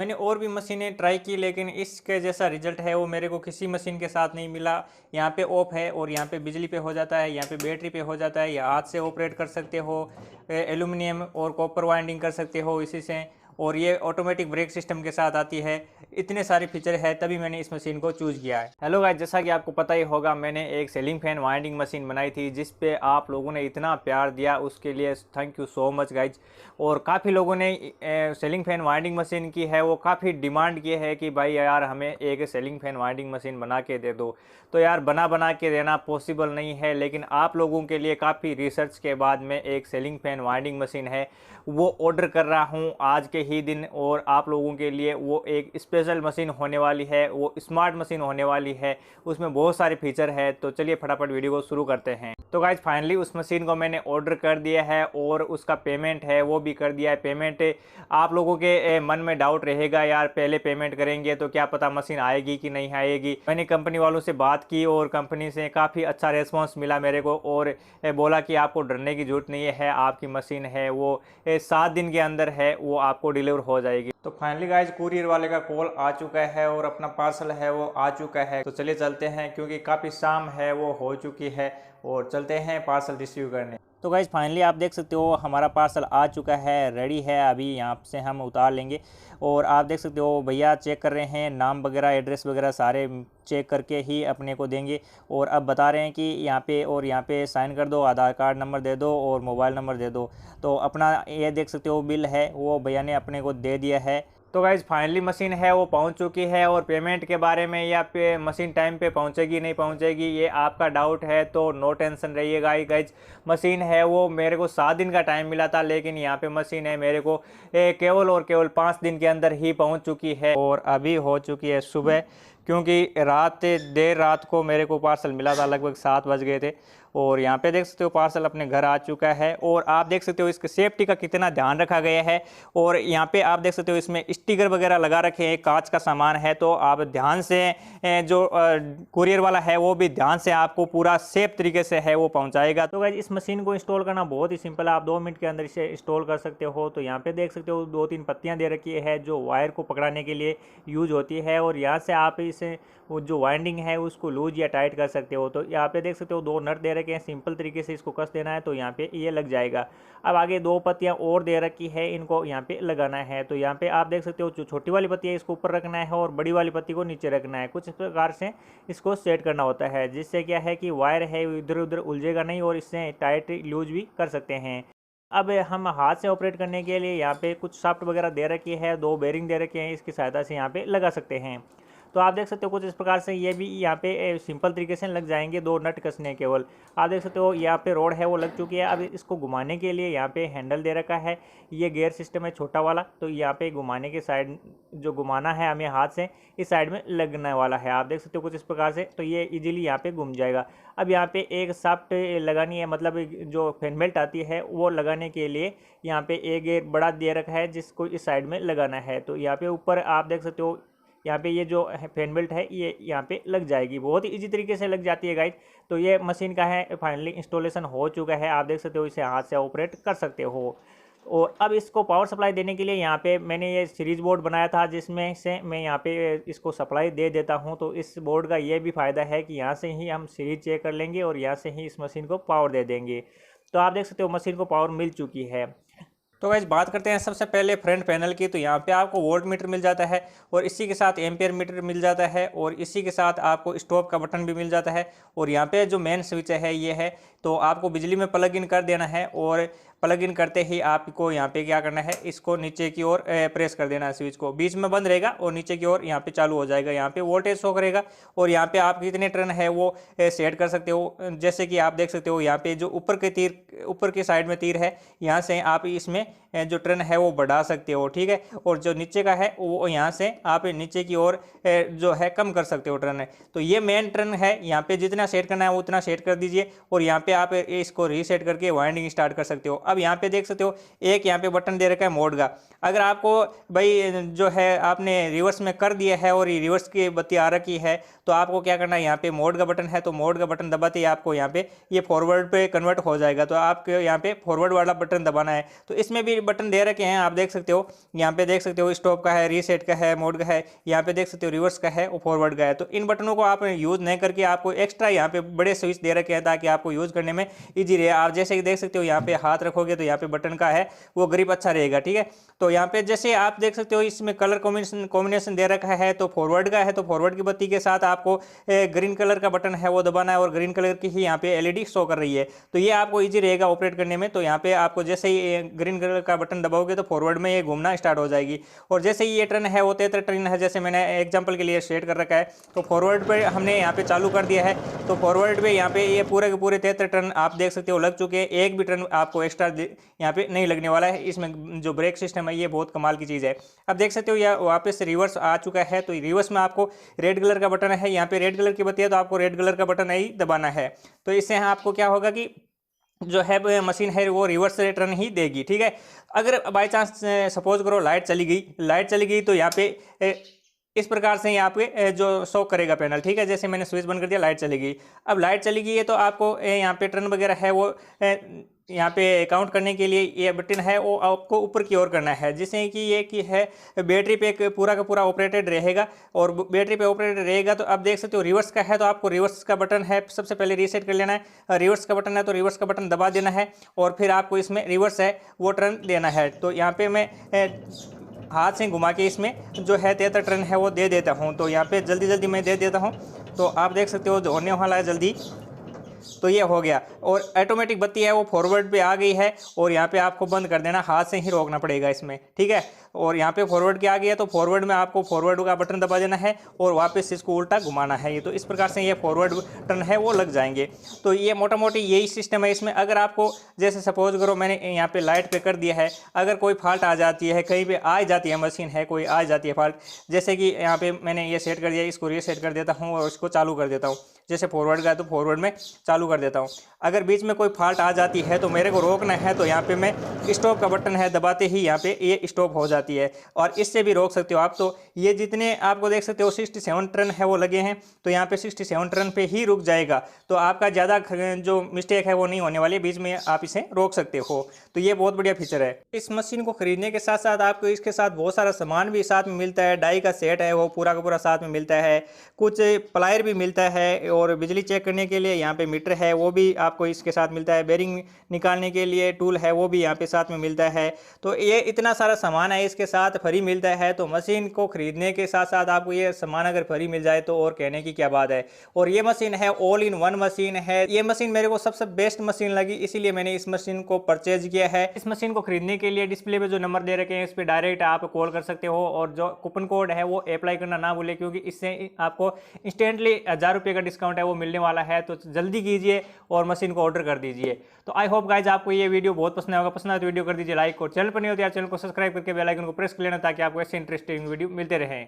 मैंने और भी मशीनें ट्राई की, लेकिन इसके जैसा रिजल्ट है वो मेरे को किसी मशीन के साथ नहीं मिला। यहाँ पे ऑफ है और यहाँ पे बिजली पे हो जाता है, यहाँ पे बैटरी पे हो जाता है, या हाथ से ऑपरेट कर सकते हो, एल्यूमिनियम और कॉपर वाइंडिंग कर सकते हो इसी से, और ये ऑटोमेटिक ब्रेक सिस्टम के साथ आती है। इतने सारे फीचर है, तभी मैंने इस मशीन को चूज़ किया है। हेलो गाइस, जैसा कि आपको पता ही होगा, मैंने एक सीलिंग फैन वाइंडिंग मशीन बनाई थी जिस पे आप लोगों ने इतना प्यार दिया, उसके लिए thank you so much guys. और काफ़ी लोगों ने सीलिंग फैन वाइंडिंग मशीन की है वो काफ़ी डिमांड की है कि भाई यार हमें एक सीलिंग फैन वाइंडिंग मशीन बना के दे दो। तो यार बना के देना पॉसिबल नहीं है, लेकिन आप लोगों के लिए काफ़ी रिसर्च के बाद में एक सीलिंग फैन वाइंडिंग मशीन है वो ऑर्डर कर रहा हूँ आज के ही दिन। और आप लोगों के लिए वो एक स्पेशल मशीन होने वाली है, वो स्मार्ट मशीन होने वाली है, उसमें बहुत सारे फीचर है। तो चलिए फटाफट वीडियो को शुरू करते हैं। तो गाइज फाइनली उस मशीन को मैंने ऑर्डर कर दिया है और उसका पेमेंट है वो भी कर दिया है। पेमेंट आप लोगों के मन में डाउट रहेगा यार पहले पेमेंट करेंगे तो क्या पता मशीन आएगी कि नहीं आएगी। मैंने कंपनी वालों से बात की और कंपनी से काफ़ी अच्छा रिस्पॉन्स मिला मेरे को, और बोला कि आपको डरने की जरूरत नहीं है, आपकी मशीन है वो 7 दिन के अंदर है वो आपको डिलीवर हो जाएगी। तो फाइनली गाइज कुरियर वाले का कॉल आ चुका है और अपना पार्सल है वो आ चुका है। तो चलिए चलते हैं, क्योंकि काफ़ी शाम है वो हो चुकी है, और चलते हैं पार्सल रिसीव करने। तो गाइज फाइनली आप देख सकते हो हमारा पार्सल आ चुका है, रेडी है, अभी यहाँ से हम उतार लेंगे। और आप देख सकते हो भैया चेक कर रहे हैं, नाम वगैरह एड्रेस वगैरह सारे चेक करके ही अपने को देंगे। और अब बता रहे हैं कि यहाँ पे और यहाँ पे साइन कर दो, आधार कार्ड नंबर दे दो और मोबाइल नंबर दे दो। तो अपना ये देख सकते हो बिल है वो भैया ने अपने को दे दिया है। तो गाइज़ फाइनली मशीन है वो पहुंच चुकी है। और पेमेंट के बारे में या पे मशीन टाइम पे पहुंचेगी नहीं पहुंचेगी ये आपका डाउट है तो नो टेंशन रहिएगा गाइज। मशीन है वो मेरे को 7 दिन का टाइम मिला था, लेकिन यहाँ पे मशीन है मेरे को केवल और केवल 5 दिन के अंदर ही पहुंच चुकी है। और अभी हो चुकी है सुबह, क्योंकि देर रात को मेरे को पार्सल मिला था, लगभग 7 बज गए थे। और यहाँ पे देख सकते हो पार्सल अपने घर आ चुका है। और आप देख सकते हो इसके सेफ्टी का कितना ध्यान रखा गया है। और यहाँ पे आप देख सकते हो इसमें स्टिकर वगैरह लगा रखे हैं, कांच का सामान है, तो आप ध्यान से जो कुरियर वाला है वो भी ध्यान से आपको पूरा सेफ तरीके से है वो पहुँचाएगा। तो गाइस इस मशीन को इंस्टॉल करना बहुत ही सिंपल है, आप 2 मिनट के अंदर इसे इंस्टॉल कर सकते हो। तो यहाँ पे देख सकते हो 2-3 पत्तियाँ दे रखी है जो वायर को पकड़ाने के लिए यूज होती है। और यहाँ से आप इसे वो जो वाइंडिंग है उसको लूज या टाइट कर सकते हो। तो यहाँ पे देख सकते हो 2 नट दे रखे हैं, सिंपल तरीके से इसको कस देना है तो यहाँ पे ये लग जाएगा। अब आगे 2 पत्तियाँ और दे रखी है, इनको यहाँ पे लगाना है। तो यहाँ पे आप देख सकते हो जो छोटी वाली पत्ती है इसको ऊपर रखना है और बड़ी वाली पत्ती को नीचे रखना है। कुछ इस प्रकार से इसको सेट करना होता है, जिससे क्या है कि वायर है इधर उधर उलझेगा नहीं और इससे टाइट लूज भी कर सकते हैं। अब हम हाथ से ऑपरेट करने के लिए यहाँ पे कुछ शाफ्ट वगैरह दे रखी है, 2 बेरिंग दे रखे हैं, इसकी सहायता से यहाँ पे लगा सकते हैं। तो आप देख सकते हो कुछ इस प्रकार से ये भी यहाँ पे सिंपल तरीके से लग जाएंगे, 2 नट कसने केवल। आप देख सकते हो यहाँ पे रोड है वो लग चुकी है। अब इसको घुमाने के लिए यहाँ पे हैंडल दे रखा है, ये गियर सिस्टम है छोटा वाला। तो यहाँ पे घुमाने के साइड जो घुमाना है हमें हाथ से इस साइड में लगने वाला है, आप देख सकते हो कुछ इस प्रकार से। तो ये इजीली यहाँ पे घूम जाएगा। अब यहाँ पे एक शाफ्ट लगानी है, मतलब जो फैन बेल्ट आती है वो लगाने के लिए यहाँ पे एक गियर बड़ा दे रखा है जिसको इस साइड में लगाना है। तो यहाँ पे ऊपर आप देख सकते हो यहाँ पे ये जो फैन बेल्ट है ये यहाँ पे लग जाएगी, बहुत ही इजी तरीके से लग जाती है गाइज। तो ये मशीन का है फाइनली इंस्टॉलेशन हो चुका है, आप देख सकते हो इसे हाथ से ऑपरेट कर सकते हो। और अब इसको पावर सप्लाई देने के लिए यहाँ पे मैंने ये सीरीज बोर्ड बनाया था जिसमें से मैं यहाँ पे इसको सप्लाई दे देता हूँ। तो इस बोर्ड का ये भी फ़ायदा है कि यहाँ से ही हम सीरीज चेक कर लेंगे और यहाँ से ही इस मशीन को पावर दे देंगे। तो आप देख सकते हो मशीन को पावर मिल चुकी है। तो गाइस बात करते हैं सबसे पहले फ्रंट पैनल की। तो यहाँ पे आपको वोल्ट मीटर मिल जाता है और इसी के साथ एम्पियर मीटर मिल जाता है और इसी के साथ आपको स्टॉप का बटन भी मिल जाता है। और यहाँ पे जो मेन स्विच है ये है, तो आपको बिजली में प्लग इन कर देना है और प्लग इन करते ही आपको यहाँ पे क्या करना है, इसको नीचे की ओर प्रेस कर देना है। स्विच को बीच में बंद रहेगा और नीचे की ओर यहाँ पे चालू हो जाएगा। यहाँ पे वोल्टेज शो करेगा और यहाँ पे आप कितने टर्न है वो सेट कर सकते हो। जैसे कि आप देख सकते हो यहाँ पे जो ऊपर के साइड में तीर है, यहाँ से आप इसमें जो टर्न है वो बढ़ा सकते हो, ठीक है। और जो नीचे का है वो यहाँ से आप नीचे की ओर जो है कम कर सकते हो टर्न है। तो ये मेन टर्न है, यहाँ पे जितना सेट करना है वो उतना सेट कर दीजिए और यहाँ पे आप इसको रीसेट करके वाइंडिंग स्टार्ट कर सकते हो। अब यहाँ पे देख सकते हो एक यहाँ पे बटन दे रखा है मोड का। अगर आपको भाई जो है आपने रिवर्स में कर दिया है और ये रिवर्स की बत्ती आ रखी है तो आपको क्या करना है, यहाँ पे मोड का बटन है तो मोड का बटन दबाते ही आपको यहाँ पे ये फॉरवर्ड पे कन्वर्ट हो जाएगा। तो आपको यहाँ पे फॉरवर्ड वाला बटन दबाना है। तो इसमें भी बटन दे रखे हैं, आप देख सकते हो। यहाँ पे देख सकते हो स्टॉप का है, रीसेट का है, मोड का है, यहाँ पे देख सकते हो रिवर्स का है और फॉरवर्ड का है। तो इन बटनों को आप यूज़ नहीं करके आपको एक्स्ट्रा यहाँ पे बड़े स्विच दे रखे हैं ताकि आपको यूज़ करने में ईजी रहे। आप जैसे कि देख सकते हो यहाँ पे हाथ रखोगे तो यहाँ पे बटन का है वो ग्रिप अच्छा रहेगा, ठीक है। तो यहाँ पे जैसे आप देख सकते हो इसमें कलर कॉम्बिनेशन दे रखा है। तो फॉरवर्ड का है तो फॉरवर्ड की बत्ती के साथ आपको ग्रीन कलर का बटन है वो दबाना है और ग्रीन कलर की ही यहाँ पे एलईडी शो कर रही है। तो ये आपको इजी रहेगा ऑपरेट करने में। तो यहाँ पे आपको जैसे ही ग्रीन कलर का बटन दबाओगे तो फॉरवर्ड में ये घूमना स्टार्ट हो जाएगी। और जैसे ही ये टर्न है वो 73 टर्न है, जैसे मैंने एग्जांपल के लिए सेट कर रखा है। तो फॉरवर्ड पे हमने यहाँ पे चालू कर दिया है। तो फॉरवर्ड पे यहाँ पे ये पूरे के पूरे 73 टर्न आप देख सकते हो लग चुके हैं। एक भी टर्न आपको एक्स्ट्रा यहाँ पे नहीं लगने वाला है। इसमें जो ब्रेक सिस्टम है ये बहुत कमाल की चीज़ है। अब देख सकते हो यह वापस रिवर्स आ चुका है। तो रिवर्स में आपको रेड कलर का बटन है, यहाँ पे रेड कलर की बत्ती है तो आपको रेड कलर का बटन ही दबाना है। तो इससे आपको क्या होगा कि जो है मशीन है वो रिवर्स टर्न ही देगी, ठीक है। अगर बाई चांस सपोज करो लाइट चली गई तो यहाँ पे इस प्रकार से ही आपके जो शो करेगा पैनल, ठीक है। जैसे मैंने स्विच बंद कर दिया, लाइट चली गई। अब लाइट चली गई है तो आपको यहाँ पे टर्न वगैरह है वो यहाँ पे काउंट करने के लिए ये बटन है वो आपको ऊपर की ओर करना है, जिससे कि ये कि है बैटरी पे पूरा का पूरा ऑपरेटेड रहेगा। और बैटरी पे ऑपरेटेड रहेगा तो आप देख सकते हो रिवर्स का है तो आपको रिवर्स का बटन है सबसे पहले रीसेट कर लेना है। रिवर्स का बटन है तो रिवर्स का बटन दबा देना है और फिर आपको इसमें रिवर्स है वो टर्न देना है। तो यहाँ पे मैं हाथ से घुमा के इसमें जो है 73 टर्न है वो दे देता हूँ। तो यहाँ पे जल्दी मैं दे देता हूँ। तो आप देख सकते हो जो होने वाला है जल्दी, तो ये हो गया। और ऑटोमेटिक बत्ती है वो फॉरवर्ड पे आ गई है और यहाँ पे आपको बंद कर देना, हाथ से ही रोकना पड़ेगा इसमें, ठीक है। और यहाँ पे फॉरवर्ड की आ गई है तो फॉरवर्ड में आपको फॉरवर्ड का बटन दबा देना है और वापस इसको उल्टा घुमाना है। ये तो इस प्रकार से ये फॉरवर्ड टर्न है वो लग जाएंगे। तो ये मोटा मोटी यही सिस्टम है इसमें। अगर आपको जैसे सपोज करो मैंने यहाँ पे लाइट पे कर दिया है, अगर कोई फॉल्ट आ जाती है, कहीं पे आ जाती है मशीन है कोई आ जाती है फॉल्ट, जैसे कि यहाँ पे मैंने ये सेट कर दिया, इसको रीसेट कर देता हूँ और इसको चालू कर देता हूँ। जैसे फॉरवर्ड का है तो फॉरवर्ड में चालू कर देता हूँ। अगर बीच में कोई फॉल्ट आ जाती है तो मेरे को रोकना है तो यहाँ पे मैं स्टॉप का बटन है दबाते ही यहाँ पे ये स्टॉप हो जाती है और इससे भी रोक सकते हो आप। तो ये जितने आपको देख सकते हो 67 टर्न है वो लगे हैं तो यहाँ पे 67 टर्न पे ही रुक जाएगा। तो आपका ज़्यादा जो मिस्टेक है वो नहीं होने वाली, बीच में आप इसे रोक सकते हो। तो ये बहुत बढ़िया फीचर है। इस मशीन को खरीदने के साथ साथ आपको इसके साथ बहुत सारा सामान भी साथ में मिलता है। डाई का सेट है वो पूरा का पूरा साथ में मिलता है, कुछ प्लायर भी मिलता है और बिजली चेक करने के लिए यहाँ पे मीटर है वो भी आपको इसके साथ मिलता है। बेरिंग निकालने के लिए टूल है वो भी यहाँ पे साथ में मिलता है। तो ये इतना सारा सामान है इसके साथ फ्री मिलता है। तो मशीन को खरीदने के साथ साथ आपको ये सामान अगर फ्री मिल जाए तो और कहने की क्या बात है। और ये मशीन है ऑल इन वन मशीन है। ये मशीन मेरे को सबसे बेस्ट मशीन लगी, इसीलिए मैंने इस मशीन को परचेज किया है। इस मशीन को खरीदने के लिए डिस्प्ले पे जो नंबर दे रखे हैं इस पर डायरेक्ट आप कॉल कर सकते हो और जो कूपन कोड है वो अप्लाई करना ना भूले, क्योंकि इससे आपको इंस्टेंटली 1000 रुपये का डिस्काउंट है वो मिलने वाला है। तो जल्दी कीजिए और मशीन को ऑर्डर कर दीजिए। तो आई होप गाइज आपको ये वीडियो बहुत पसंद होगा। पसंद आए तो वीडियो कर दीजिए लाइक और चैनल पर नहीं होते यार चैनल को सब्सक्राइब करके बेल आइकन को प्रेस कर लेना ताकि आपको ऐसे इंटरेस्टिंग वीडियो मिलते रहें।